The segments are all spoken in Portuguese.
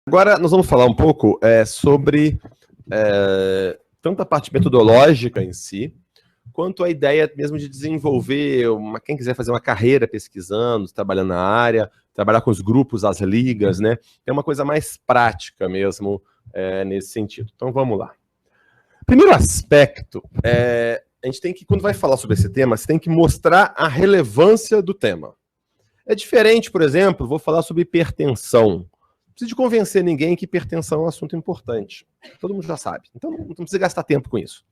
Agora nós vamos falar um pouco sobre tanto a parte metodológica em si, quanto a ideia mesmo de desenvolver, quem quiser fazer uma carreira pesquisando, trabalhando na área, trabalhar com os grupos, as ligas, né? É uma coisa mais prática mesmo nesse sentido. Então vamos lá. Primeiro aspecto, a gente tem que, quando vai falar sobre esse tema, você tem que mostrar a relevância do tema. É diferente, por exemplo, vou falar sobre hipertensão. Não preciso de convencer ninguém que hipertensão é um assunto importante. Todo mundo já sabe. Então não precisa gastar tempo com isso.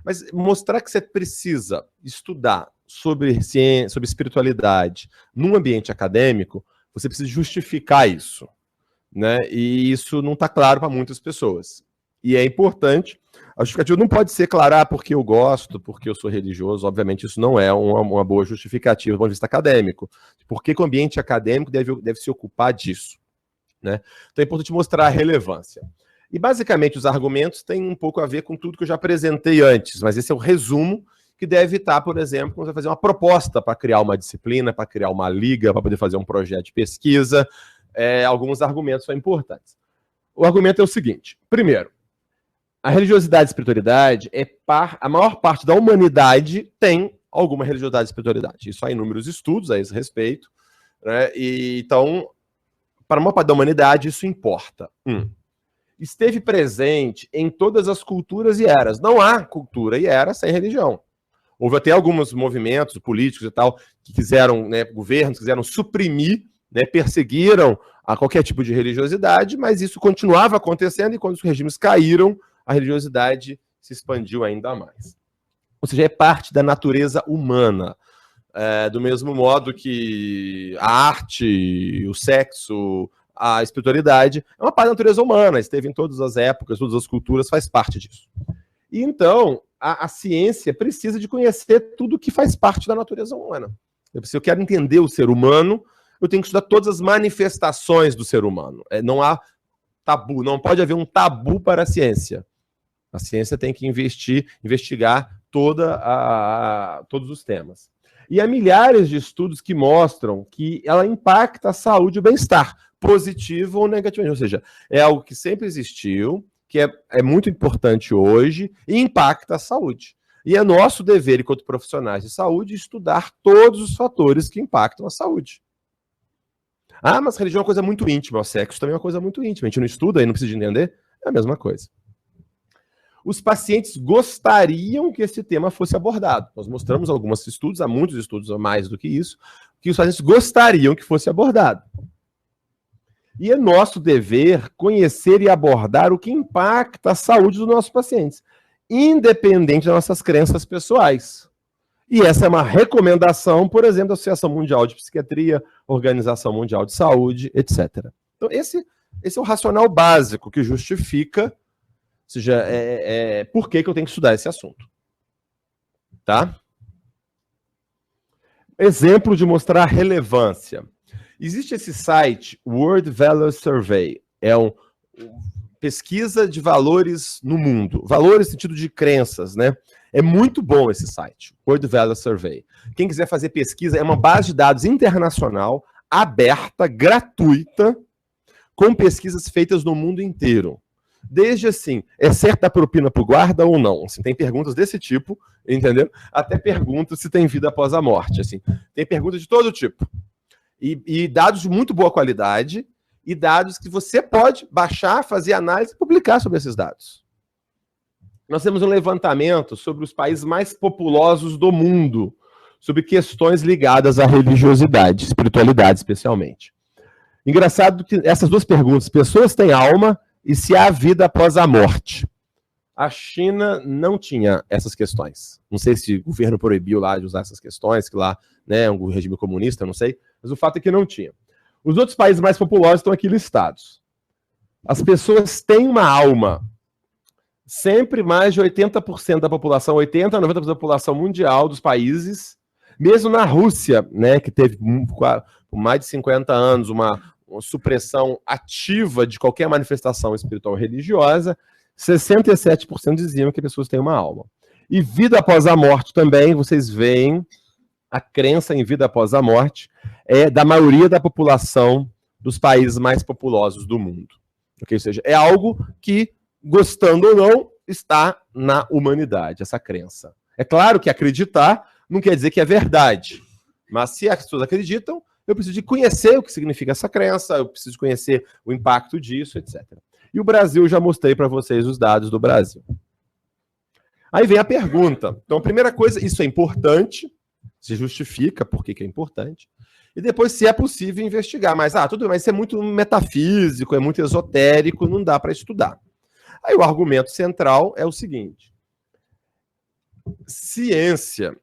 Mas mostrar que você precisa estudar sobre ciência, sobre espiritualidade num ambiente acadêmico, você precisa justificar isso, né? E isso não está claro para muitas pessoas. E é importante, a justificativa não pode ser clara porque eu gosto, porque eu sou religioso, obviamente isso não é uma boa justificativa do ponto de vista acadêmico. Por que o ambiente acadêmico deve se ocupar disso, né? Então é importante mostrar a relevância. E basicamente os argumentos têm um pouco a ver com tudo que eu já apresentei antes, mas esse é o resumo que deve estar, por exemplo, quando você vai fazer uma proposta para criar uma disciplina, para criar uma liga, para poder fazer um projeto de pesquisa. Alguns argumentos são importantes. O argumento é o seguinte: primeiro, a religiosidade e a espiritualidade a maior parte da humanidade tem alguma religiosidade e espiritualidade. Isso há inúmeros estudos a esse respeito, né? Então, para a maior parte da humanidade, isso importa. Esteve presente em todas as culturas e eras. Não há cultura e era sem religião. Houve até alguns movimentos políticos e tal que quiseram, né, governos quiseram suprimir, né, perseguiram a qualquer tipo de religiosidade, mas isso continuava acontecendo e quando os regimes caíram, a religiosidade se expandiu ainda mais. Ou seja, é parte da natureza humana. Do mesmo modo que a arte, o sexo, a espiritualidade é uma parte da natureza humana, esteve em todas as épocas, todas as culturas, faz parte disso. E então, a ciência precisa de conhecer tudo que faz parte da natureza humana. Se eu quero entender o ser humano, eu tenho que estudar todas as manifestações do ser humano. Não há tabu, não pode haver um tabu para a ciência. A ciência tem que investigar todos os temas. E há milhares de estudos que mostram que ela impacta a saúde e o bem-estar, positivo ou negativamente. Ou seja, é algo que sempre existiu, que é muito importante hoje e impacta a saúde. E é nosso dever, enquanto profissionais de saúde, estudar todos os fatores que impactam a saúde. Mas religião é uma coisa muito íntima, o sexo também é uma coisa muito íntima. A gente não estuda e não precisa de entender, é a mesma coisa. Os pacientes gostariam que esse tema fosse abordado. Nós mostramos alguns estudos, há muitos estudos a mais do que isso, que os pacientes gostariam que fosse abordado. E é nosso dever conhecer e abordar o que impacta a saúde dos nossos pacientes, independente das nossas crenças pessoais. E essa é uma recomendação, por exemplo, da Associação Mundial de Psiquiatria, Organização Mundial de Saúde, etc. Então, esse é o racional básico que justifica, ou seja, por que eu tenho que estudar esse assunto. Tá? Exemplo de mostrar relevância. Existe esse site, World Value Survey, é uma pesquisa de valores no mundo, valores no sentido de crenças, né? É muito bom esse site, World Value Survey. Quem quiser fazer pesquisa, é uma base de dados internacional, aberta, gratuita, com pesquisas feitas no mundo inteiro. Desde assim, é certo dar propina para o guarda ou não? Assim, tem perguntas desse tipo, entendeu? Até perguntas se tem vida após a morte. Assim, tem perguntas de todo tipo. E dados de muito boa qualidade, e dados que você pode baixar, fazer análise e publicar sobre esses dados. Nós temos um levantamento sobre os países mais populosos do mundo, sobre questões ligadas à religiosidade, espiritualidade especialmente. Engraçado que essas duas perguntas, pessoas têm alma e se há vida após a morte. A China não tinha essas questões. Não sei se o governo proibiu lá de usar essas questões, que lá, né, é um regime comunista, não sei, mas o fato é que não tinha. Os outros países mais populosos estão aqui listados. As pessoas têm uma alma. Sempre mais de 80% da população, 80% a 90% da população mundial dos países, mesmo na Rússia, né, que teve por mais de 50 anos uma supressão ativa de qualquer manifestação espiritual religiosa, 67% diziam que as pessoas têm uma alma. E vida após a morte também, vocês veem a crença em vida após a morte da maioria da população dos países mais populosos do mundo. Ou seja, é algo que, gostando ou não, está na humanidade, essa crença. É claro que acreditar não quer dizer que é verdade, mas se as pessoas acreditam, eu preciso de conhecer o que significa essa crença, eu preciso conhecer o impacto disso, etc. E o Brasil, já mostrei para vocês os dados do Brasil. Aí vem a pergunta. Então, a primeira coisa, isso é importante, se justifica por que é importante, e depois, se é possível investigar. Mas, tudo bem, mas isso é muito metafísico, é muito esotérico, não dá para estudar. Aí o argumento central é o seguinte: ciência,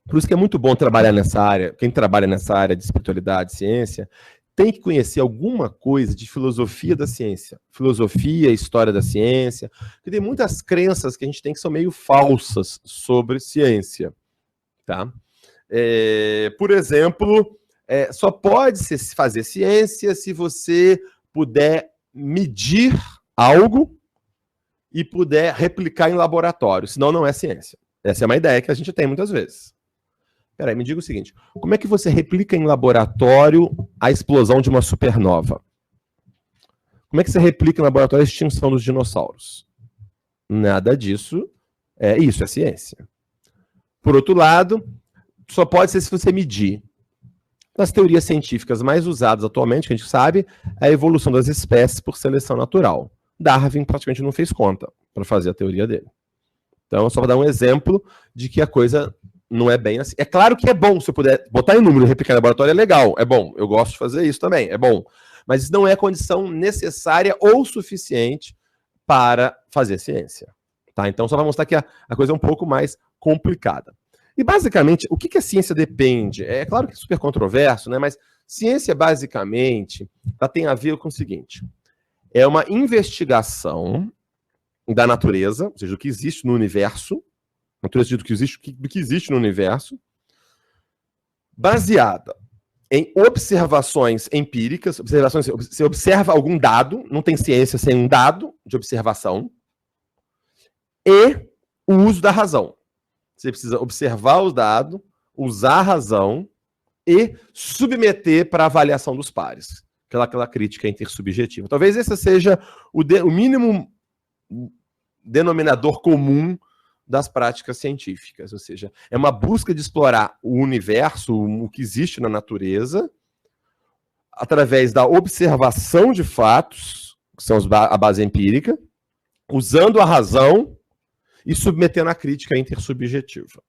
por isso que é muito bom trabalhar nessa área, quem trabalha nessa área de espiritualidade, ciência, tem que conhecer alguma coisa de filosofia da ciência. Filosofia, história da ciência, porque tem muitas crenças que a gente tem que são meio falsas sobre ciência. Tá? Por exemplo, só pode se fazer ciência se você puder medir algo e puder replicar em laboratório, senão não é ciência. Essa é uma ideia que a gente tem muitas vezes. Peraí, me diga o seguinte, como é que você replica em laboratório a explosão de uma supernova? Como é que você replica em laboratório a extinção dos dinossauros? Nada disso, isso é ciência. Por outro lado, só pode ser se você medir. Nas teorias científicas mais usadas atualmente, que a gente sabe, é a evolução das espécies por seleção natural. Darwin praticamente não fez conta para fazer a teoria dele. Então, só para dar um exemplo de que a coisa não é bem assim. É claro que é bom, se eu puder botar em número e replicar em laboratório, é legal, é bom. Eu gosto de fazer isso também, é bom. Mas isso não é condição necessária ou suficiente para fazer ciência. Tá? Então, só para mostrar que a coisa é um pouco mais complicada. E, basicamente, o que a ciência depende? É claro que é super controverso, né? Mas ciência, basicamente, ela tem a ver com o seguinte: é uma investigação da natureza, ou seja, do que existe no universo, natureza do que existe no universo, baseada em observações empíricas, você observa algum dado, não tem ciência sem um dado de observação, e o uso da razão. Você precisa observar os dados, usar a razão e submeter para avaliação dos pares. Aquela crítica intersubjetiva. Talvez esse seja o mínimo denominador comum das práticas científicas. Ou seja, é uma busca de explorar o universo, o que existe na natureza, através da observação de fatos, que são a base empírica, usando a razão e submetendo a crítica intersubjetiva.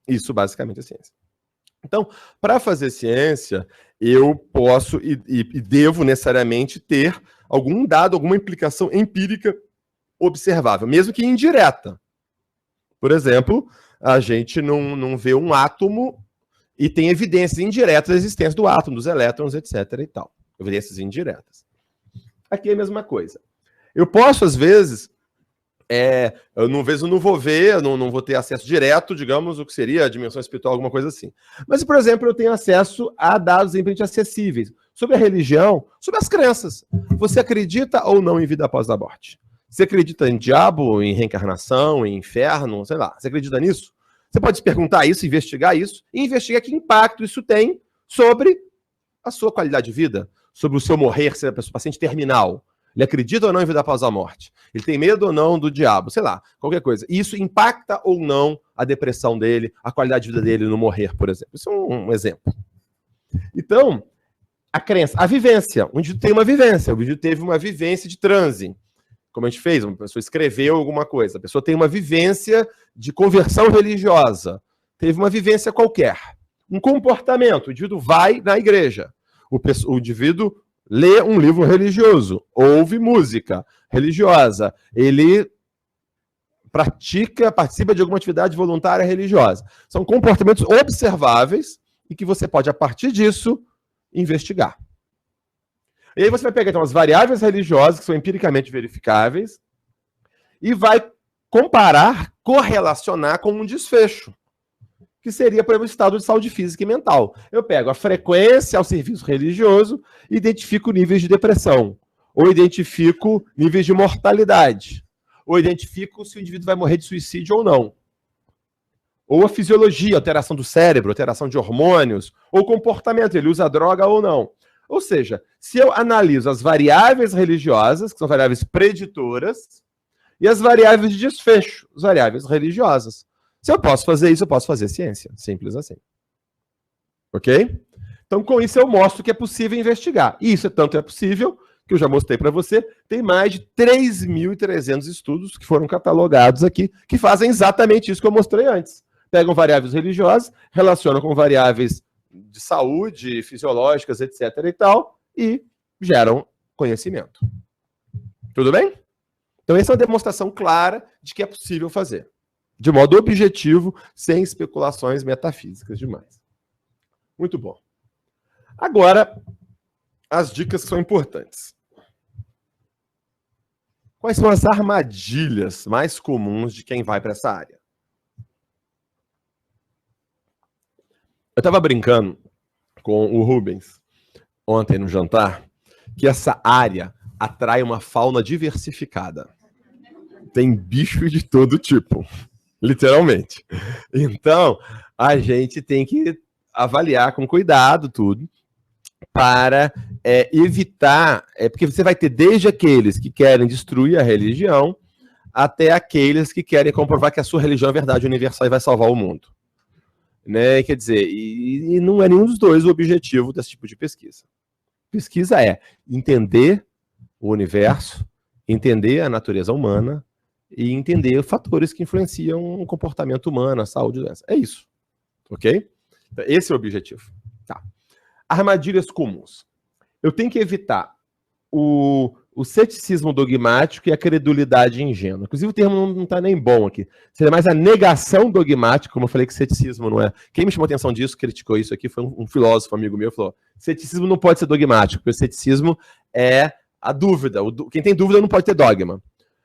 Isso, basicamente, é ciência. Então, para fazer ciência, eu posso e devo necessariamente ter algum dado, alguma implicação empírica observável, mesmo que indireta. Por exemplo, a gente não vê um átomo e tem evidências indiretas da existência do átomo, dos elétrons, etc. e tal. Evidências indiretas. Aqui é a mesma coisa. Eu posso, às vezes, eu não vou ver, não vou ter acesso direto, digamos, o que seria a dimensão espiritual, alguma coisa assim. Mas, por exemplo, eu tenho acesso a dados simplesmente acessíveis sobre a religião, sobre as crenças. Você acredita ou não em vida após a morte? Você acredita em diabo, em reencarnação, em inferno, sei lá. Você acredita nisso? Você pode se perguntar isso, investigar isso, e investigar que impacto isso tem sobre a sua qualidade de vida, sobre o seu morrer, se é paciente terminal. Ele acredita ou não em vida após a morte? Ele tem medo ou não do diabo? Sei lá, qualquer coisa. Isso impacta ou não a depressão dele, a qualidade de vida dele no morrer, por exemplo. Isso é um exemplo. Então, a crença, a vivência. O indivíduo tem uma vivência. O indivíduo teve uma vivência de transe. Como a gente fez, uma pessoa escreveu alguma coisa. A pessoa tem uma vivência de conversão religiosa. Teve uma vivência qualquer. Um comportamento. O indivíduo vai na igreja. O indivíduo lê um livro religioso, ouve música religiosa, ele participa de alguma atividade voluntária religiosa. São comportamentos observáveis e que você pode, a partir disso, investigar. E aí você vai pegar então, as variáveis religiosas, que são empiricamente verificáveis, e vai comparar, correlacionar com um desfecho, que seria, por exemplo, o estado de saúde física e mental. Eu pego a frequência ao serviço religioso e identifico níveis de depressão, ou identifico níveis de mortalidade, ou identifico se o indivíduo vai morrer de suicídio ou não. Ou a fisiologia, alteração do cérebro, alteração de hormônios, ou comportamento, ele usa droga ou não. Ou seja, se eu analiso as variáveis religiosas, que são variáveis preditoras, e as variáveis de desfecho, as variáveis religiosas. Se eu posso fazer isso, eu posso fazer ciência. Simples assim. Ok? Então, com isso, eu mostro que é possível investigar. E isso tanto é possível, que eu já mostrei para você, tem mais de 3.300 estudos que foram catalogados aqui, que fazem exatamente isso que eu mostrei antes. Pegam variáveis religiosas, relacionam com variáveis de saúde, fisiológicas, etc. e tal, e geram conhecimento. Tudo bem? Então, essa é uma demonstração clara de que é possível fazer. De modo objetivo, sem especulações metafísicas demais. Muito bom. Agora, as dicas que são importantes. Quais são as armadilhas mais comuns de quem vai para essa área? Eu estava brincando com o Rubens ontem no jantar que essa área atrai uma fauna diversificada. Tem bicho de todo tipo, literalmente. Então, a gente tem que avaliar com cuidado tudo para evitar, porque você vai ter desde aqueles que querem destruir a religião até aqueles que querem comprovar que a sua religião é verdade universal e vai salvar o mundo. Né? Quer dizer, e não é nenhum dos dois o objetivo desse tipo de pesquisa. Pesquisa é entender o universo, entender a natureza humana e entender fatores que influenciam o comportamento humano, a saúde e doença. É isso. Ok? Esse é o objetivo. Tá. Armadilhas comuns. Eu tenho que evitar o ceticismo dogmático e a credulidade ingênua. Inclusive, o termo não está nem bom aqui. Seria mais a negação dogmática, como eu falei que ceticismo não é. Quem me chamou a atenção disso, criticou isso aqui, foi um filósofo amigo meu, falou: ceticismo não pode ser dogmático, porque o ceticismo é a dúvida. Quem tem dúvida não pode ter dogma.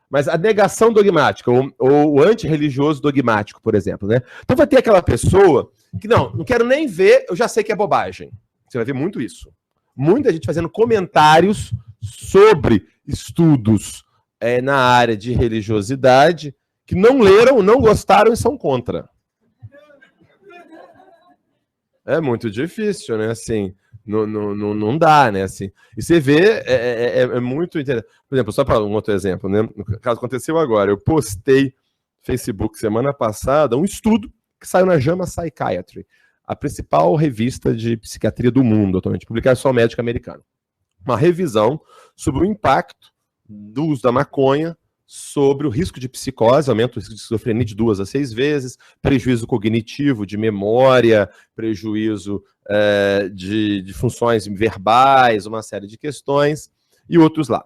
Mas a negação dogmática, ou o antirreligioso dogmático, por exemplo, né? Então vai ter aquela pessoa que, não quero nem ver, eu já sei que é bobagem. Você vai ver muito isso. Muita gente fazendo comentários sobre estudos na área de religiosidade que não leram, não gostaram e são contra. É muito difícil, né? Assim, não dá, né? Assim, e você vê, é muito interessante. Por exemplo, só para um outro exemplo, né? No caso aconteceu agora, eu postei no Facebook semana passada um estudo que saiu na JAMA Psychiatry, a principal revista de psiquiatria do mundo, atualmente, publicada só médico americano. Uma revisão sobre o impacto do uso da maconha sobre o risco de psicose, aumento do risco de esquizofrenia de 2 a 6 vezes, prejuízo cognitivo, de memória, prejuízo de funções verbais, uma série de questões, e outros lá.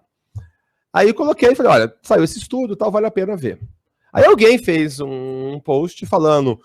Aí coloquei e falei, olha, saiu esse estudo, tal, vale a pena ver. Aí alguém fez um post falando,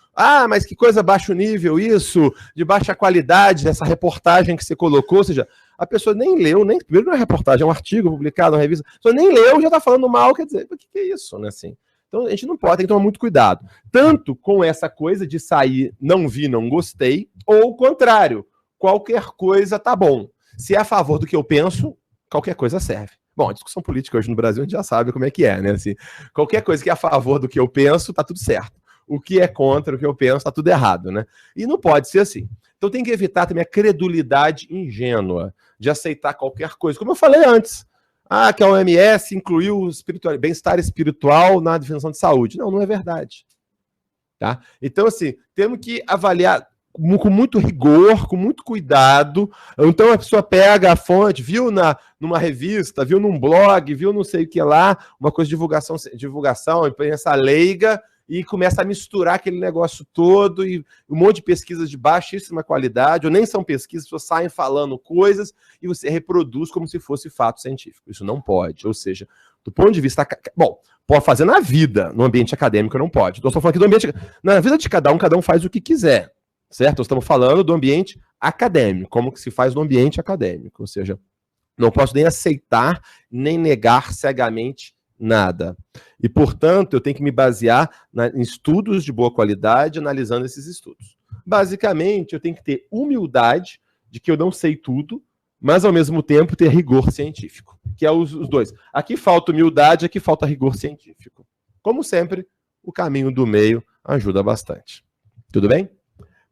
mas que coisa baixo nível isso, de baixa qualidade, essa reportagem que você colocou, ou seja, a pessoa nem leu, primeiro não é reportagem, é um artigo publicado na revista, a pessoa nem leu, já está falando mal, quer dizer, o que é isso, né, assim? Então a gente não pode, tem que tomar muito cuidado, tanto com essa coisa de sair, não vi, não gostei, ou o contrário, qualquer coisa tá bom. Se é a favor do que eu penso, qualquer coisa serve. Bom, a discussão política hoje no Brasil a gente já sabe como é que é, né? Assim, qualquer coisa que é a favor do que eu penso, tá tudo certo. O que é contra o que eu penso, tá tudo errado, né? E não pode ser assim. Então tem que evitar também a credulidade ingênua de aceitar qualquer coisa. Como eu falei antes, que a OMS incluiu o bem-estar espiritual na definição de saúde. Não é verdade. Tá? Então, assim, temos que avaliar com muito rigor, com muito cuidado. Então a pessoa pega a fonte, viu numa revista, viu num blog, viu não sei o que lá, uma coisa de divulgação, imprensa leiga, e começa a misturar aquele negócio todo, e um monte de pesquisas de baixíssima qualidade, ou nem são pesquisas, as pessoas saem falando coisas, e você reproduz como se fosse fato científico. Isso não pode. Ou seja, do ponto de vista... Bom, pode fazer na vida, no ambiente acadêmico não pode. Estou só falando aqui do ambiente... Na vida de cada um faz o que quiser. Certo? Nós estamos falando do ambiente acadêmico, como que se faz no ambiente acadêmico, ou seja, não posso nem aceitar, nem negar cegamente nada. E, portanto, eu tenho que me basear em estudos de boa qualidade, analisando esses estudos. Basicamente, eu tenho que ter humildade de que eu não sei tudo, mas, ao mesmo tempo, ter rigor científico, que é os dois. Aqui falta humildade, aqui falta rigor científico. Como sempre, o caminho do meio ajuda bastante. Tudo bem?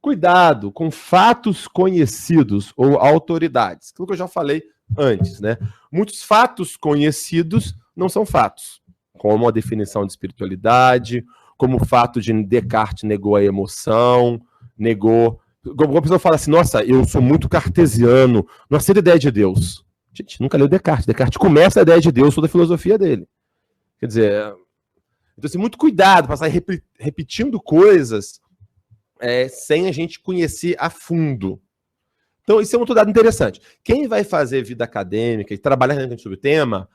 Cuidado com fatos conhecidos ou autoridades. Aquilo que eu já falei antes, né? Muitos fatos conhecidos não são fatos, como a definição de espiritualidade, como o fato de Descartes negou a emoção, negou... Como a pessoa fala assim, nossa, eu sou muito cartesiano, não aceito a ideia de Deus. Gente, nunca leu Descartes. Descartes começa a ideia de Deus, toda a filosofia dele. Quer dizer, então assim, muito cuidado para sair repetindo coisas sem a gente conhecer a fundo. Então, isso é um outro dado interessante. Quem vai fazer vida acadêmica e trabalhar sobre o tema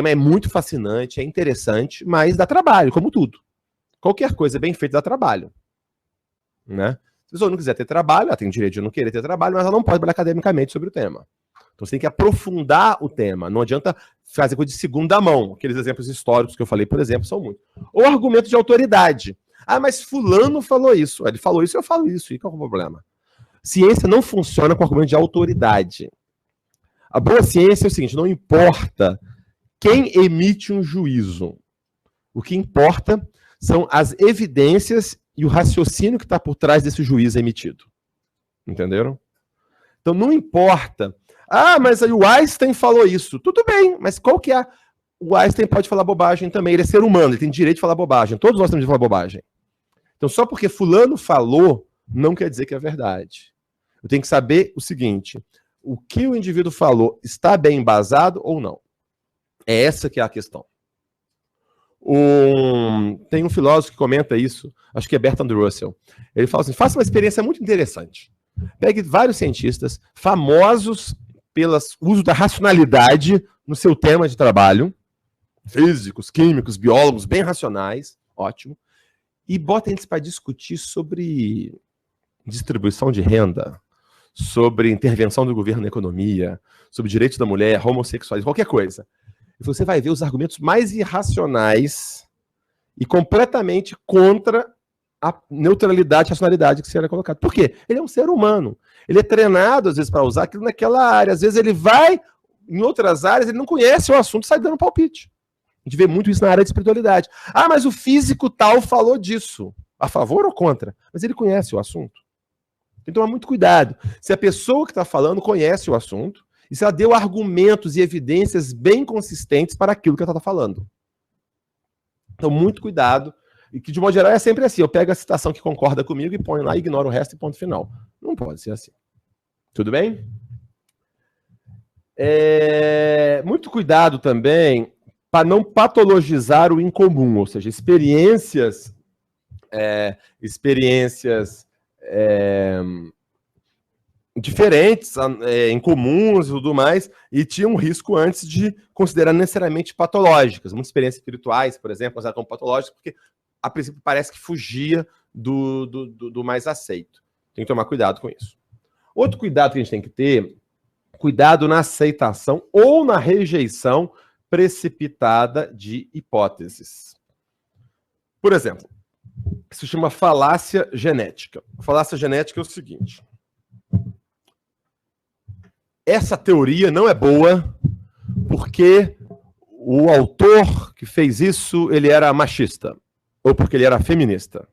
é muito fascinante, é interessante, mas dá trabalho, como tudo. Qualquer coisa bem feita dá trabalho. Né? Se a pessoa não quiser ter trabalho, ela tem o direito de não querer ter trabalho, mas ela não pode trabalhar academicamente sobre o tema. Então você tem que aprofundar o tema. Não adianta fazer coisa de segunda mão. Aqueles exemplos históricos que eu falei, por exemplo, são muitos. Ou argumento de autoridade. Ah, mas fulano falou isso. Ele falou isso, eu falo isso. E qual é o problema? Ciência não funciona com argumento de autoridade. A boa ciência é o seguinte, não importa quem emite um juízo. O que importa são as evidências e o raciocínio que está por trás desse juízo emitido. Entenderam? Então não importa... Ah, mas aí o Einstein falou isso. Tudo bem, mas qual que é? O Einstein pode falar bobagem também. Ele é ser humano, ele tem direito de falar bobagem. Todos nós temos de falar bobagem. Então, só porque fulano falou, não quer dizer que é verdade. Eu tenho que saber o seguinte, o que o indivíduo falou está bem embasado ou não? É essa que é a questão. Tem um filósofo que comenta isso, acho que é Bertrand Russell. Ele fala assim, faça uma experiência muito interessante. Pegue vários cientistas famosos pelo uso da racionalidade no seu tema de trabalho, físicos, químicos, biólogos, bem racionais, ótimo, e botem eles para discutir sobre distribuição de renda, sobre intervenção do governo na economia, sobre direitos da mulher, homossexuais, qualquer coisa. E você vai ver os argumentos mais irracionais e completamente contra a neutralidade e racionalidade que será colocado. Por quê? Ele é um ser humano. Ele é treinado, às vezes, para usar aquilo naquela área. Às vezes ele vai em outras áreas, ele não conhece o assunto, sai dando palpite. A gente vê muito isso na área de espiritualidade. Ah, mas o físico tal falou disso. A favor ou contra? Mas ele conhece o assunto. Tem que tomar muito cuidado. Se a pessoa que está falando conhece o assunto, e se ela deu argumentos e evidências bem consistentes para aquilo que ela está falando. Então, muito cuidado. E que, de modo geral, é sempre assim. Eu pego a citação que concorda comigo e ponho lá, ignoro o resto e ponto final. Não pode ser assim. Tudo bem? Muito cuidado também para não patologizar o incomum, ou seja, experiências diferentes, incomuns e tudo mais, e tinha um risco antes de considerar necessariamente patológicas. Muitas experiências espirituais, por exemplo, elas eram patológicas porque a princípio parece que fugia do mais aceito. Tem que tomar cuidado com isso. Outro cuidado que a gente tem que ter, cuidado na aceitação ou na rejeição precipitada de hipóteses. Por exemplo, isso se chama falácia genética. A falácia genética é o seguinte. Essa teoria não é boa porque o autor que fez isso, ele era machista. Ou porque ele era feminista.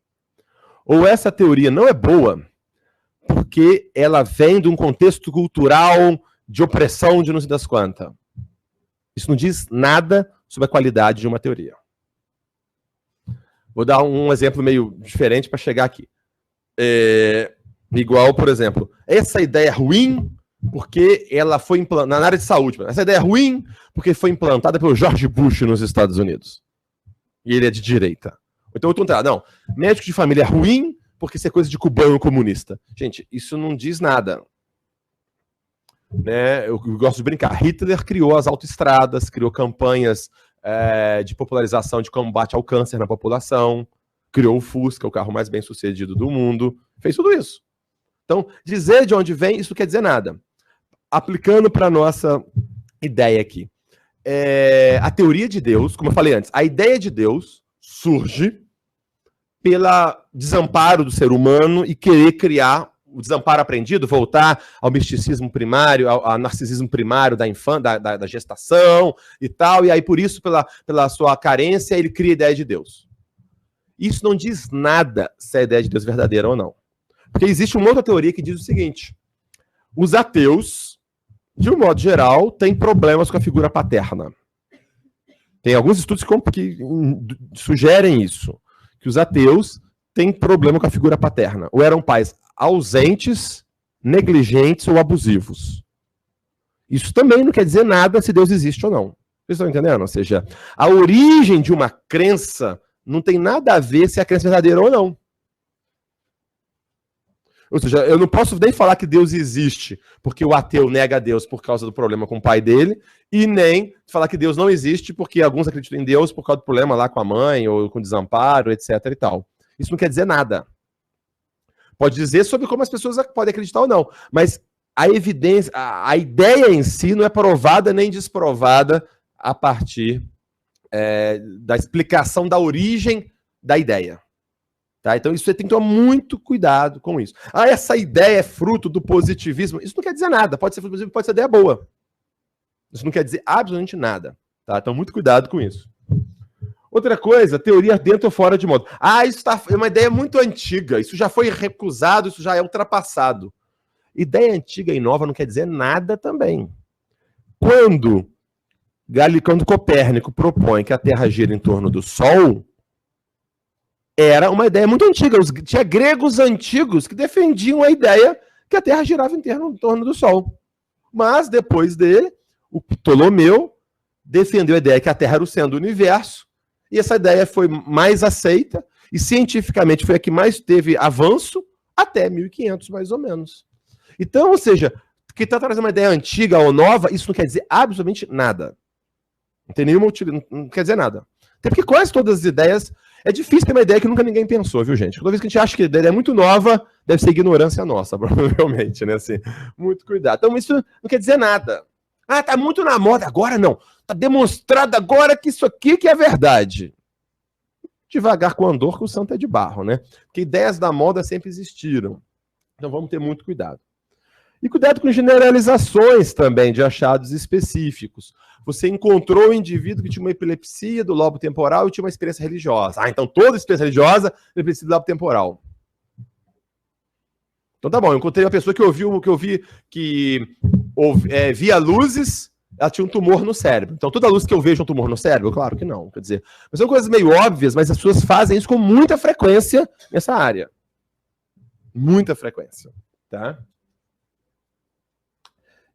Ou essa teoria não é boa porque ela vem de um contexto cultural de opressão de não sei das quantas. Isso não diz nada sobre a qualidade de uma teoria. Vou dar um exemplo meio diferente para chegar aqui. Igual, por exemplo, essa ideia é ruim porque ela foi implantada na área de saúde. Essa ideia é ruim porque foi implantada pelo George Bush nos Estados Unidos. E ele é de direita. Então, eu estou não, médico de família é ruim porque isso é coisa de cubano comunista. Gente, isso não diz nada. Né? Eu gosto de brincar. Hitler criou as autoestradas, criou campanhas de popularização de combate ao câncer na população, criou o Fusca, o carro mais bem sucedido do mundo, fez tudo isso. Então, dizer de onde vem, isso não quer dizer nada. Aplicando para a nossa ideia aqui. A teoria de Deus, como eu falei antes, a ideia de Deus surge pelo desamparo do ser humano e querer criar o desamparo aprendido, voltar ao misticismo primário, ao narcisismo primário da infância, da gestação e tal, e aí por isso, pela sua carência, ele cria a ideia de Deus. Isso não diz nada se a ideia de Deus é verdadeira ou não. Porque existe uma outra teoria que diz o seguinte: os ateus, de um modo geral, têm problemas com a figura paterna. Tem alguns estudos que sugerem isso, que os ateus têm problema com a figura paterna. Ou eram pais ausentes, negligentes ou abusivos. Isso também não quer dizer nada se Deus existe ou não. Vocês estão entendendo? Ou seja, a origem de uma crença não tem nada a ver se a crença é verdadeira ou não. Ou seja, eu não posso nem falar que Deus existe porque o ateu nega a Deus por causa do problema com o pai dele, e nem falar que Deus não existe porque alguns acreditam em Deus por causa do problema lá com a mãe, ou com desamparo, etc. e tal. Isso não quer dizer nada. Pode dizer sobre como as pessoas podem acreditar ou não, mas a evidência, a ideia em si não é provada nem desprovada a partir da explicação da origem da ideia. Tá? Então isso você tem que tomar muito cuidado com isso. Ah, essa ideia é fruto do positivismo. Isso não quer dizer nada. Pode ser fruto do positivismo, pode ser ideia boa. Isso não quer dizer absolutamente nada. Tá? Então muito cuidado com isso. Outra coisa, teoria dentro ou fora de moda. Ah, isso é uma ideia muito antiga. Isso já foi recusado, isso já é ultrapassado. Ideia antiga e nova não quer dizer nada também. Quando Copérnico propõe que a Terra gira em torno do Sol, era uma ideia muito antiga. Tinha gregos antigos que defendiam a ideia que a Terra girava em torno do Sol. Mas, depois dele, o Ptolomeu defendeu a ideia que a Terra era o centro do universo, e essa ideia foi mais aceita, e cientificamente foi a que mais teve avanço, até 1500, mais ou menos. Então, ou seja, que está trazendo uma ideia antiga ou nova, isso não quer dizer absolutamente nada. Não tem nenhuma utilidade, não quer dizer nada. Até porque quase todas as ideias, é difícil ter uma ideia que nunca ninguém pensou, viu, gente? Toda vez que a gente acha que a ideia é muito nova, deve ser ignorância nossa, provavelmente, né? Assim, muito cuidado. Então, isso não quer dizer nada. Ah, tá muito na moda. Agora não. Tá demonstrado agora que isso aqui que é verdade. Devagar com o andor, que o santo é de barro, né? Porque ideias da moda sempre existiram. Então, vamos ter muito cuidado. E cuidado com generalizações também de achados específicos. Você encontrou um indivíduo que tinha uma epilepsia do lobo temporal e tinha uma experiência religiosa. Ah, então toda experiência religiosa é epilepsia do lobo temporal. Então tá bom, eu encontrei uma pessoa que via luzes, ela tinha um tumor no cérebro. Então toda luz que eu vejo é um tumor no cérebro? Claro que não. Quer dizer, mas são coisas meio óbvias, mas as pessoas fazem isso com muita frequência nessa área. Muita frequência, tá?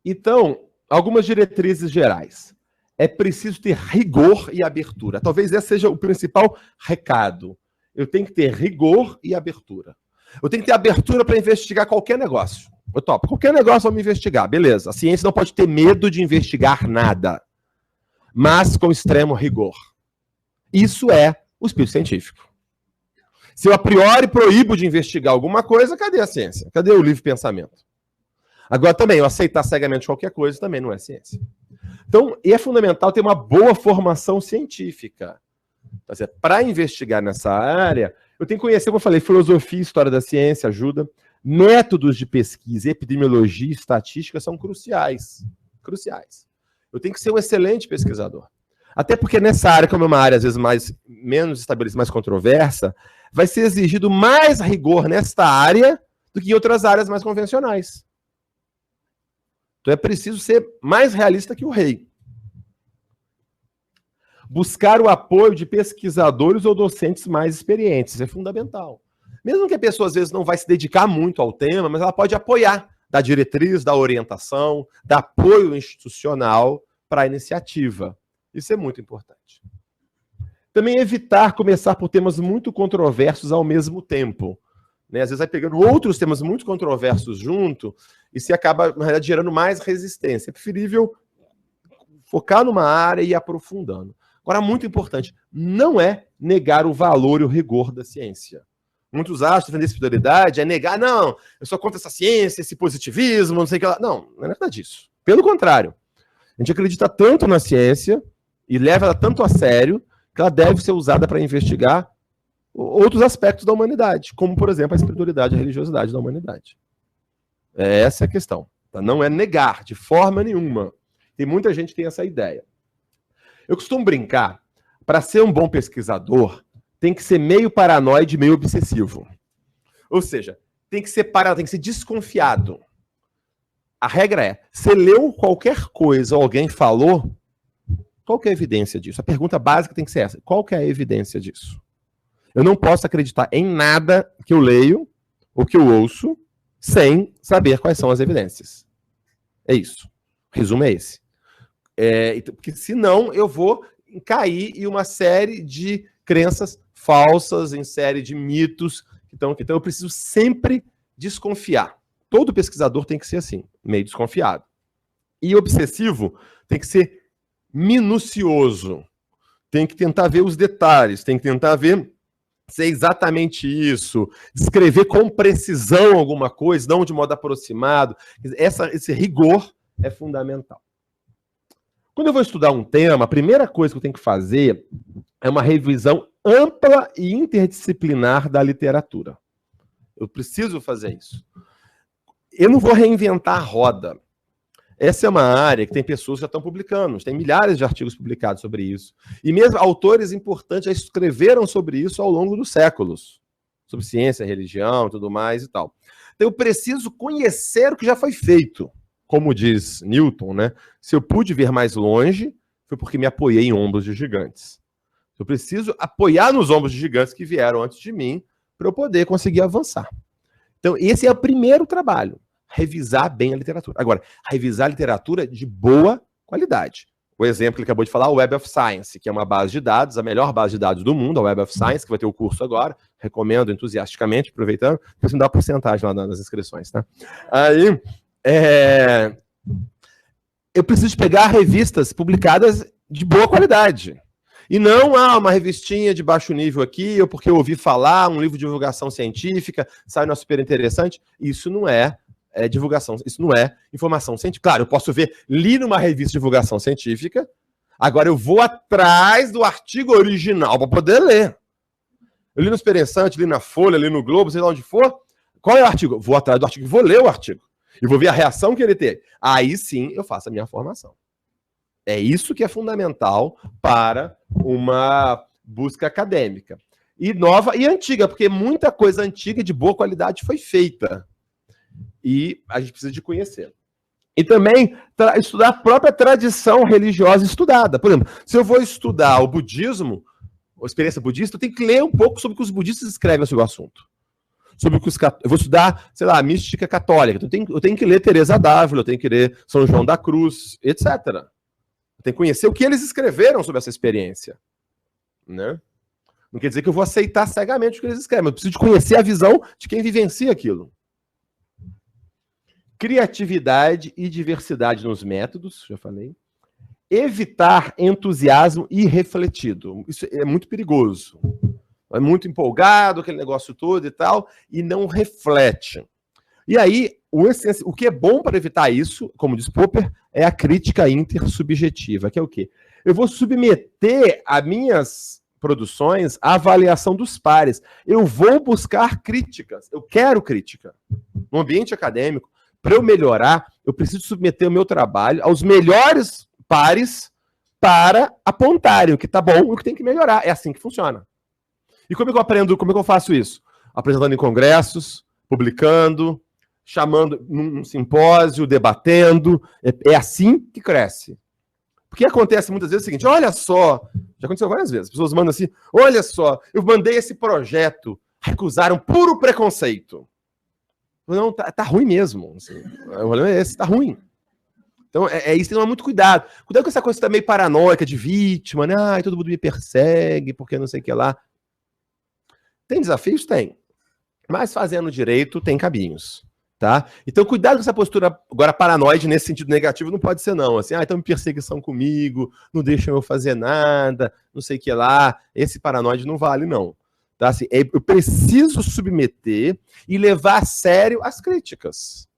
Então, algumas diretrizes gerais. É preciso ter rigor e abertura. Talvez esse seja o principal recado. Eu tenho que ter rigor e abertura. Eu tenho que ter abertura para investigar qualquer negócio. Eu topo. Qualquer negócio vamos investigar. Beleza. A ciência não pode ter medo de investigar nada. Mas com extremo rigor. Isso é o espírito científico. Se eu a priori proíbo de investigar alguma coisa, cadê a ciência? Cadê o livre pensamento? Agora também, eu aceitar cegamente qualquer coisa também não é ciência. Então, é fundamental ter uma boa formação científica. Para investigar nessa área, eu tenho que conhecer, como eu falei, filosofia, história da ciência, ajuda. Métodos de pesquisa, epidemiologia, estatística são cruciais. Cruciais. Eu tenho que ser um excelente pesquisador. Até porque nessa área, como é uma área às vezes menos estabelecida, mais controversa, vai ser exigido mais rigor nesta área do que em outras áreas mais convencionais. Então é preciso ser mais realista que o rei. Buscar o apoio de pesquisadores ou docentes mais experientes. Isso é fundamental. Mesmo que a pessoa às vezes não vai se dedicar muito ao tema, mas ela pode apoiar, dar diretriz, dar orientação, dar apoio institucional para a iniciativa. Isso é muito importante. Também evitar começar por temas muito controversos ao mesmo tempo. Né? Às vezes vai pegando outros temas muito controversos junto e se acaba, na realidade, gerando mais resistência. É preferível focar numa área e ir aprofundando. Agora, muito importante, não é negar o valor e o rigor da ciência. Muitos acham que defender a espiritualidade é negar, não, eu sou contra essa ciência, esse positivismo, não sei o que lá. Não, não é nada disso. Pelo contrário, a gente acredita tanto na ciência e leva ela tanto a sério que ela deve ser usada para investigar outros aspectos da humanidade, como, por exemplo, a espiritualidade e a religiosidade da humanidade. Essa é a questão. Tá? Não é negar, de forma nenhuma. Tem muita gente que tem essa ideia. Eu costumo brincar, para ser um bom pesquisador, tem que ser meio paranoide, meio obsessivo. Ou seja, tem que ser parado, tem que ser desconfiado. A regra é, você leu qualquer coisa, alguém falou, qual que é a evidência disso? A pergunta básica tem que ser essa, qual que é a evidência disso? Eu não posso acreditar em nada que eu leio ou que eu ouço sem saber quais são as evidências. É isso. O resumo é esse. Porque senão eu vou cair em uma série de crenças falsas, em série de mitos. Então eu preciso sempre desconfiar. Todo pesquisador tem que ser assim, meio desconfiado. E obsessivo tem que ser minucioso. Tem que tentar ver os detalhes, tem que tentar ver se é exatamente isso, descrever com precisão alguma coisa, não de modo aproximado. Esse rigor é fundamental. Quando eu vou estudar um tema, a primeira coisa que eu tenho que fazer é uma revisão ampla e interdisciplinar da literatura. Eu preciso fazer isso. Eu não vou reinventar a roda. Essa é uma área que tem pessoas que já estão publicando, tem milhares de artigos publicados sobre isso. E mesmo autores importantes já escreveram sobre isso ao longo dos séculos. Sobre ciência, religião e tudo mais e tal. Então eu preciso conhecer o que já foi feito. Como diz Newton, né? Se eu pude ver mais longe, foi porque me apoiei em ombros de gigantes. Eu preciso apoiar nos ombros de gigantes que vieram antes de mim para eu poder conseguir avançar. Então esse é o primeiro trabalho. Revisar bem a literatura. Agora, revisar a literatura de boa qualidade. O exemplo que ele acabou de falar, o Web of Science, que é uma base de dados, a melhor base de dados do mundo, a Web of Science, que vai ter o curso agora, recomendo entusiasticamente, aproveitando, porque me dá porcentagem lá nas inscrições, tá? Aí, eu preciso pegar revistas publicadas de boa qualidade. E não uma revistinha de baixo nível aqui, ou porque eu ouvi falar, um livro de divulgação científica, sai uma super interessante. Isso não é divulgação, isso não é informação científica. Claro, eu posso ver, li numa revista de divulgação científica, agora eu vou atrás do artigo original para poder ler. Eu li no Super Interessante, li na Folha, li no Globo, sei lá onde for. Qual é o artigo? Vou atrás do artigo, vou ler o artigo. E vou ver a reação que ele teve. Aí sim eu faço a minha formação. É isso que é fundamental para uma busca acadêmica. E nova e antiga, porque muita coisa antiga de boa qualidade foi feita. E a gente precisa de conhecer. E também estudar a própria tradição religiosa estudada. Por exemplo, se eu vou estudar o budismo, a experiência budista, eu tenho que ler um pouco sobre o que os budistas escrevem sobre o assunto. Sobre o que eu vou estudar, sei lá, a mística católica. Eu tenho que ler Teresa d'Ávila, eu tenho que ler São João da Cruz, etc. Eu tenho que conhecer o que eles escreveram sobre essa experiência. Né? Não quer dizer que eu vou aceitar cegamente o que eles escrevem. Eu preciso de conhecer a visão de quem vivencia aquilo. Criatividade e diversidade nos métodos, já falei. Evitar entusiasmo irrefletido. Isso é muito perigoso. É muito empolgado, aquele negócio todo e tal, e não reflete. E aí, o que é bom para evitar isso, como diz Popper, é a crítica intersubjetiva, que é o quê? Eu vou submeter as minhas produções à avaliação dos pares. Eu vou buscar críticas. Eu quero crítica. No ambiente acadêmico, para eu melhorar, eu preciso submeter o meu trabalho aos melhores pares para apontarem o que está bom e o que tem que melhorar. É assim que funciona. E como é que eu aprendo, como é que eu faço isso? Apresentando em congressos, publicando, chamando num simpósio, debatendo. É assim que cresce. Porque acontece muitas vezes o seguinte, olha só, já aconteceu várias vezes, as pessoas mandam assim, olha só, eu mandei esse projeto, recusaram puro preconceito. Não, tá ruim mesmo. Assim, o problema é esse, tá ruim. Então, isso tem que tomar muito cuidado. Cuidado com essa coisa também paranoica de vítima, né? Ai, todo mundo me persegue, porque não sei o que lá. Tem desafios? Tem. Mas fazendo direito, tem caminhos. Tá? Então, cuidado com essa postura agora paranoide nesse sentido negativo, não pode ser não. Assim, então perseguição comigo, não deixam eu fazer nada, não sei o que lá. Esse paranoide não vale, não. Tá? Assim, eu preciso submeter e levar a sério as críticas.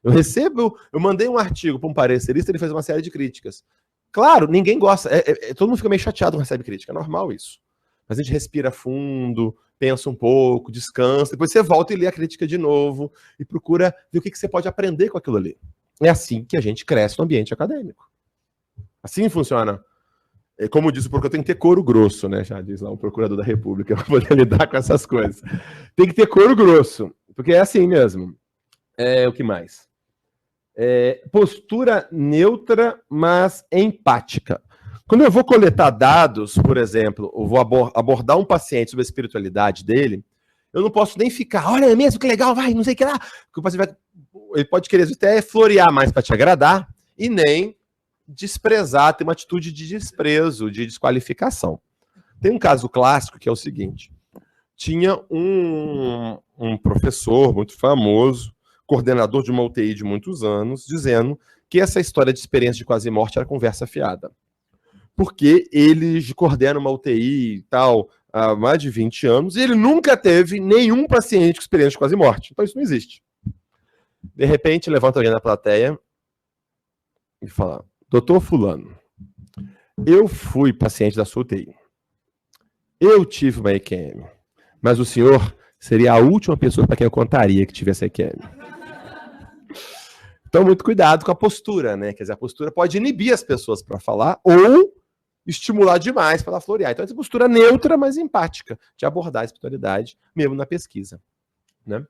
Eu mandei um artigo para um parecerista, ele fez uma série de críticas. Claro, ninguém gosta, todo mundo fica meio chateado quando recebe crítica, é normal isso. Mas a gente respira fundo, pensa um pouco, descansa, depois você volta e lê a crítica de novo e procura ver o que você pode aprender com aquilo ali. É assim que a gente cresce no ambiente acadêmico. Assim funciona. Como diz o procurador, tem que ter couro grosso, né? Já diz lá o procurador da República, para poder lidar com essas coisas. Tem que ter couro grosso. Porque é assim mesmo. O que mais? Postura neutra, mas empática. Quando eu vou coletar dados, por exemplo, eu vou abordar um paciente sobre a espiritualidade dele, eu não posso nem ficar, olha, é mesmo, que legal, vai, não sei o que lá. Porque o paciente ele pode querer até florear mais para te agradar e nem desprezar, ter uma atitude de desprezo, de desqualificação. Tem um caso clássico que é o seguinte: tinha um professor muito famoso, coordenador de uma UTI de muitos anos, dizendo que essa história de experiência de quase morte era conversa fiada. Porque ele coordena uma UTI e tal há mais de 20 anos e ele nunca teve nenhum paciente com experiência de quase morte. Então isso não existe. De repente, levanta alguém na plateia e fala: doutor fulano, eu fui paciente da sua UTI. Eu tive uma EQM, mas o senhor seria a última pessoa para quem eu contaria que tivesse EQM. Então, muito cuidado com a postura, né? Quer dizer, a postura pode inibir as pessoas para falar ou estimular demais para ela florear. Então, essa postura neutra, mas empática, de abordar a espiritualidade, mesmo na pesquisa, né?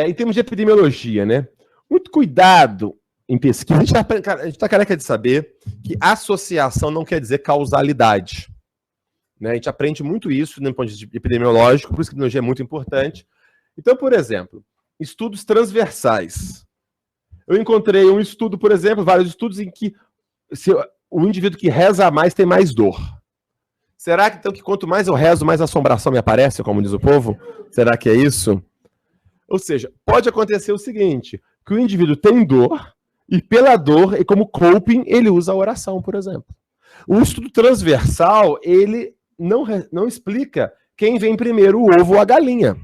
Em termos de epidemiologia, né? Muito cuidado em pesquisa. A gente está careca de saber que associação não quer dizer causalidade, né? A gente aprende muito isso no ponto de vista epidemiológico, por isso que a epidemiologia é muito importante. Então, por exemplo, estudos transversais. Eu encontrei um estudo, por exemplo, vários estudos em que o indivíduo que reza mais tem mais dor. Será que, então, que quanto mais eu rezo, mais assombração me aparece, como diz o povo? Será que é isso? Ou seja, pode acontecer o seguinte, que o indivíduo tem dor, e pela dor, e como coping, ele usa a oração, por exemplo. O estudo transversal, ele não explica quem vem primeiro, o ovo ou a galinha.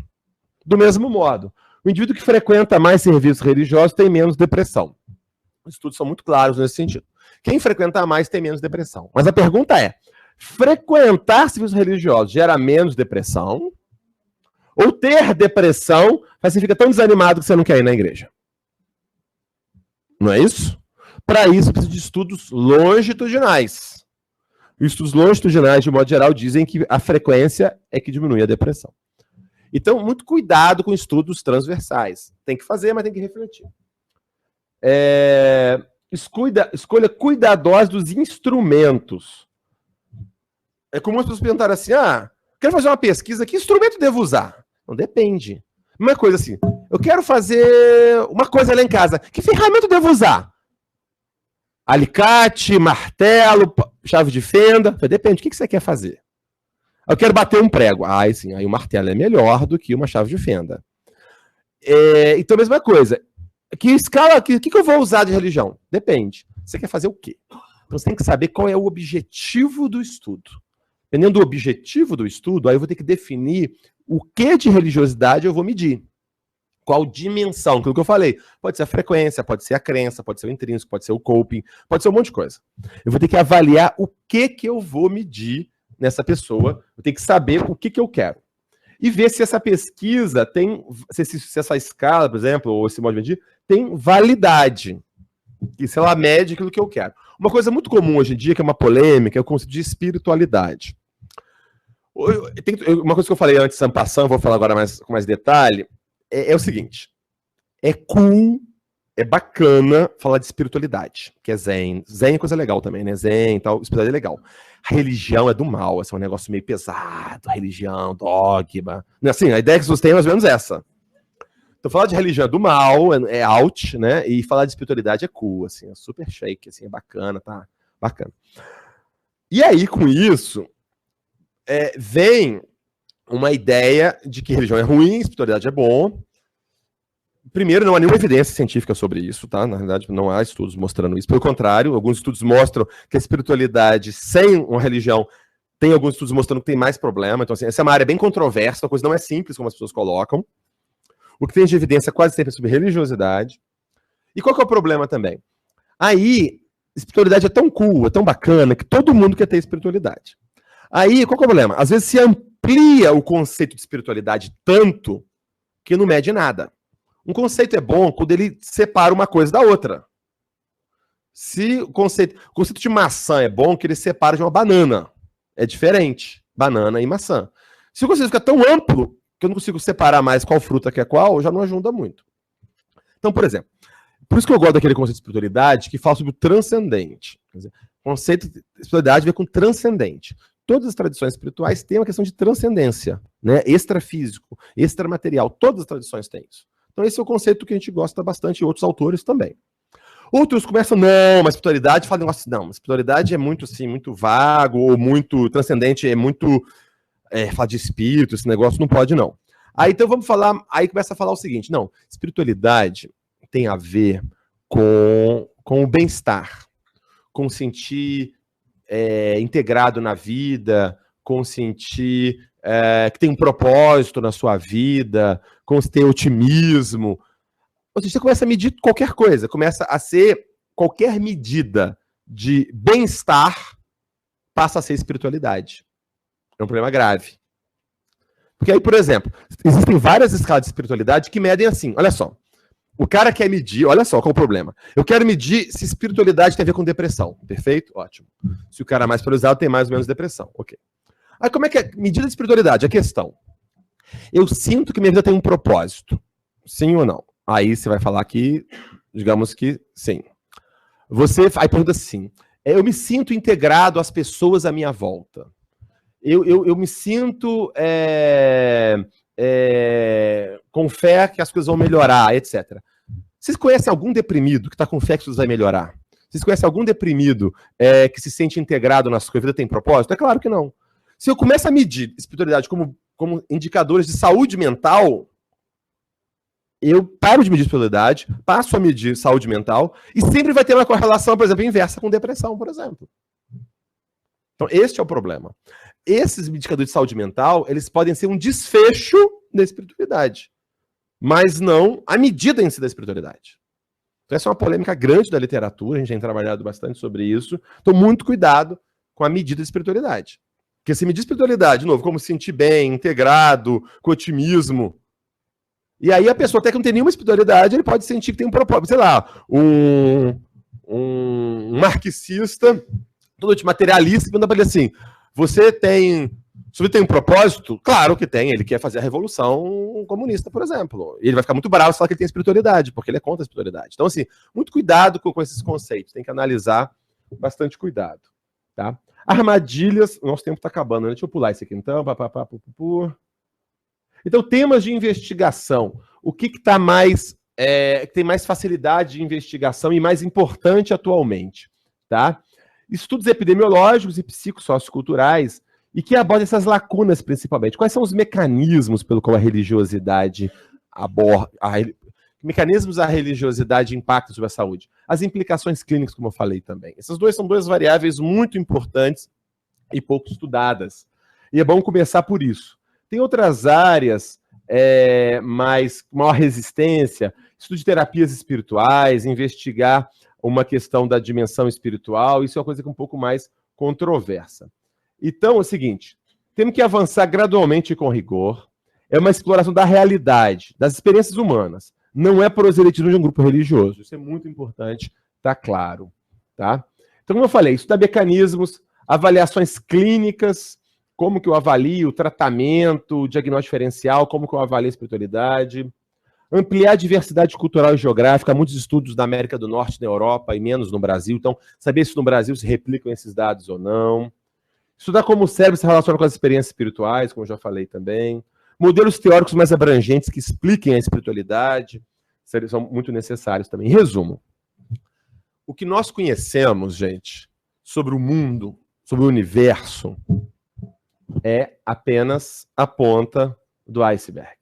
Do mesmo modo, o indivíduo que frequenta mais serviços religiosos tem menos depressão. Os estudos são muito claros nesse sentido. Quem frequenta mais tem menos depressão. Mas a pergunta é, frequentar serviços religiosos gera menos depressão? Ou ter depressão, mas você fica tão desanimado que você não quer ir na igreja? Não é isso? Para isso, precisa de estudos longitudinais. E os estudos longitudinais, de modo geral, dizem que a frequência é que diminui a depressão. Então, muito cuidado com estudos transversais. Tem que fazer, mas tem que refletir. Escolha cuidadosa dos instrumentos. É comum as pessoas perguntarem assim, quero fazer uma pesquisa, que instrumento devo usar? Não depende. Uma coisa assim, eu quero fazer uma coisa lá em casa, que ferramenta eu devo usar? Alicate, martelo, chave de fenda? Depende, o que você quer fazer? Eu quero bater um prego. Sim, aí o martelo é melhor do que uma chave de fenda. Então, mesma coisa. Que escala, que eu vou usar de religião? Depende. Você quer fazer o quê? Então, você tem que saber qual é o objetivo do estudo. Dependendo do objetivo do estudo, aí eu vou ter que definir o que de religiosidade eu vou medir. Qual dimensão? Aquilo que eu falei. Pode ser a frequência, pode ser a crença, pode ser o intrínseco, pode ser o coping, pode ser um monte de coisa. Eu vou ter que avaliar o que eu vou medir nessa pessoa. Eu tenho que saber o que eu quero. E ver se essa pesquisa tem, se essa escala, por exemplo, ou esse modo de medir, tem validade. E se ela mede aquilo que eu quero. Uma coisa muito comum hoje em dia, que é uma polêmica, é o conceito de espiritualidade. Uma coisa que eu falei antes, en passant, vou falar agora com mais detalhe, é o seguinte. É cool, é bacana falar de espiritualidade, que é zen. Zen é coisa legal também, né? Zen e tal, espiritualidade é legal. A religião é do mal, é um negócio meio pesado, religião, dogma. Assim, a ideia que vocês têm é mais ou menos essa. Então, falar de religião é do mal, é out, né? E falar de espiritualidade é cool, assim, é super shake, assim, é bacana, tá? Bacana. E aí, com isso, vem uma ideia de que religião é ruim, espiritualidade é bom. Primeiro, não há nenhuma evidência científica sobre isso, tá? Na realidade, não há estudos mostrando isso. Pelo contrário, alguns estudos mostram que a espiritualidade sem uma religião tem alguns estudos mostrando que tem mais problema. Então, assim, essa é uma área bem controversa, a coisa não é simples como as pessoas colocam. O que tem de evidência quase sempre é sobre religiosidade. E qual que é o problema também? Aí, espiritualidade é tão cool, é tão bacana, que todo mundo quer ter espiritualidade. Aí, qual que é o problema? Às vezes se amplia o conceito de espiritualidade tanto que não mede nada. Um conceito é bom quando ele separa uma coisa da outra. Se o conceito de maçã é bom, que ele separa de uma banana. É diferente. Banana e maçã. Se o conceito fica tão amplo, que eu não consigo separar mais qual fruta que é qual, já não ajuda muito. Então, por exemplo, por isso que eu gosto daquele conceito de espiritualidade que fala sobre o transcendente. Quer dizer, o conceito de espiritualidade vem com transcendente. Todas as tradições espirituais têm uma questão de transcendência, né? Extrafísico, extramaterial. Todas as tradições têm isso. Então, esse é o conceito que a gente gosta bastante, e outros autores também. Outros começam, não, mas espiritualidade fala negócio, não, mas espiritualidade é muito, assim, muito vago, ou muito transcendente, é muito, falar de espírito, esse negócio não pode, não. Aí, então, vamos falar, aí começa a falar o seguinte, não, espiritualidade tem a ver com o bem-estar, com sentir integrado na vida, com sentir que tem um propósito na sua vida, com ter otimismo. Ou seja, você começa a medir qualquer coisa, começa a ser qualquer medida de bem-estar passa a ser espiritualidade. É um problema grave. Porque aí, por exemplo, existem várias escalas de espiritualidade que medem assim, olha só. O cara quer medir, olha só qual é o problema. Eu quero medir se espiritualidade tem a ver com depressão. Perfeito? Ótimo. Se o cara é mais polarizado, tem mais ou menos depressão. Ok. Aí como é que é medida de espiritualidade? A questão. Eu sinto que minha vida tem um propósito. Sim ou não? Aí você vai falar que, digamos que sim. Aí pergunta assim, eu me sinto integrado às pessoas à minha volta. Eu me sinto com fé que as coisas vão melhorar, etc. Vocês conhecem algum deprimido que está com fé que isso vai melhorar? Vocês conhecem algum deprimido que se sente integrado na sua vida, tem propósito? É claro que não. Se eu começo a medir espiritualidade como indicadores de saúde mental, eu paro de medir espiritualidade, passo a medir saúde mental, e sempre vai ter uma correlação, por exemplo, inversa com depressão, por exemplo. Então, este é o problema. Esses indicadores de saúde mental, eles podem ser um desfecho da espiritualidade, mas não a medida em si da espiritualidade. Então, essa é uma polêmica grande da literatura, a gente tem trabalhado bastante sobre isso. Então, muito cuidado com a medida de espiritualidade. Porque se medir espiritualidade, de novo, como se sentir bem, integrado, com otimismo, e aí a pessoa até que não tem nenhuma espiritualidade, ele pode sentir que tem um propósito. Sei lá, um marxista, todo materialista, pergunta para ele assim, você tem um propósito? Claro que tem, ele quer fazer a revolução comunista, por exemplo. E ele vai ficar muito bravo se falar que ele tem espiritualidade, porque ele é contra a espiritualidade. Então, assim, muito cuidado com esses conceitos, tem que analisar bastante cuidado, tá? Armadilhas, nosso tempo está acabando, né? Deixa eu pular isso aqui então. Então, temas de investigação. O que está mais, tem mais facilidade de investigação e mais importante atualmente, tá? Estudos epidemiológicos e psicossocioculturais e que abordam essas lacunas principalmente. Quais são os mecanismos pelo qual a religiosidade aborda, mecanismos a religiosidade impacta sobre a saúde? As implicações clínicas, como eu falei também. Essas duas são duas variáveis muito importantes e pouco estudadas. E é bom começar por isso. Tem outras áreas mais maior resistência, estudo de terapias espirituais, investigar uma questão da dimensão espiritual, isso é uma coisa que é um pouco mais controversa. Então, é o seguinte, temos que avançar gradualmente e com rigor, é uma exploração da realidade, das experiências humanas, não é proselitismo de um grupo religioso, isso é muito importante, tá claro, tá? Então, como eu falei, estudar mecanismos, avaliações clínicas, como que eu avalio o tratamento, o diagnóstico diferencial, como que eu avalio a espiritualidade, ampliar a diversidade cultural e geográfica, há muitos estudos na América do Norte, na Europa e menos no Brasil, então saber se no Brasil se replicam esses dados ou não. Estudar como o cérebro se relaciona com as experiências espirituais, como eu já falei também. Modelos teóricos mais abrangentes que expliquem a espiritualidade, são muito necessários também. Em resumo, o que nós conhecemos, gente, sobre o mundo, sobre o universo, é apenas a ponta do iceberg.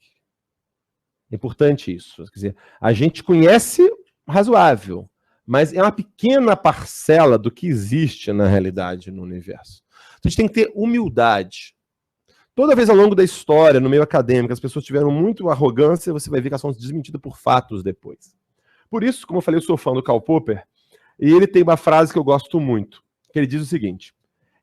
É importante isso. Quer dizer, a gente conhece razoável, mas é uma pequena parcela do que existe na realidade no universo. Então, a gente tem que ter humildade. Toda vez ao longo da história, no meio acadêmico, as pessoas tiveram muito arrogância, você vai ver que elas são desmentidas por fatos depois. Por isso, como eu falei, eu sou fã do Karl Popper, e ele tem uma frase que eu gosto muito, que ele diz o seguinte: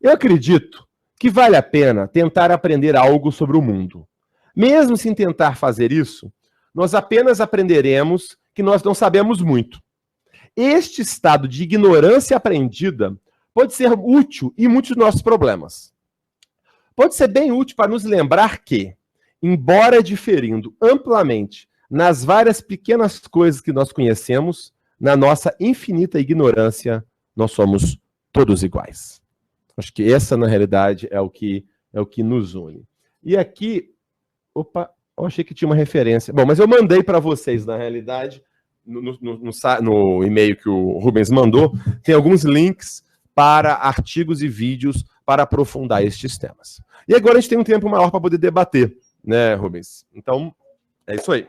eu acredito que vale a pena tentar aprender algo sobre o mundo. Mesmo sem tentar fazer isso, nós apenas aprenderemos que nós não sabemos muito. Este estado de ignorância aprendida pode ser útil em muitos dos nossos problemas. Pode ser bem útil para nos lembrar que, embora diferindo amplamente nas várias pequenas coisas que nós conhecemos, na nossa infinita ignorância, nós somos todos iguais. Acho que essa, na realidade, é o que nos une. E aqui, opa, eu achei que tinha uma referência. Bom, mas eu mandei para vocês, na realidade, no e-mail que o Rubens mandou, tem alguns links para artigos e vídeos para aprofundar estes temas. E agora a gente tem um tempo maior para poder debater, né, Rubens? Então, é isso aí.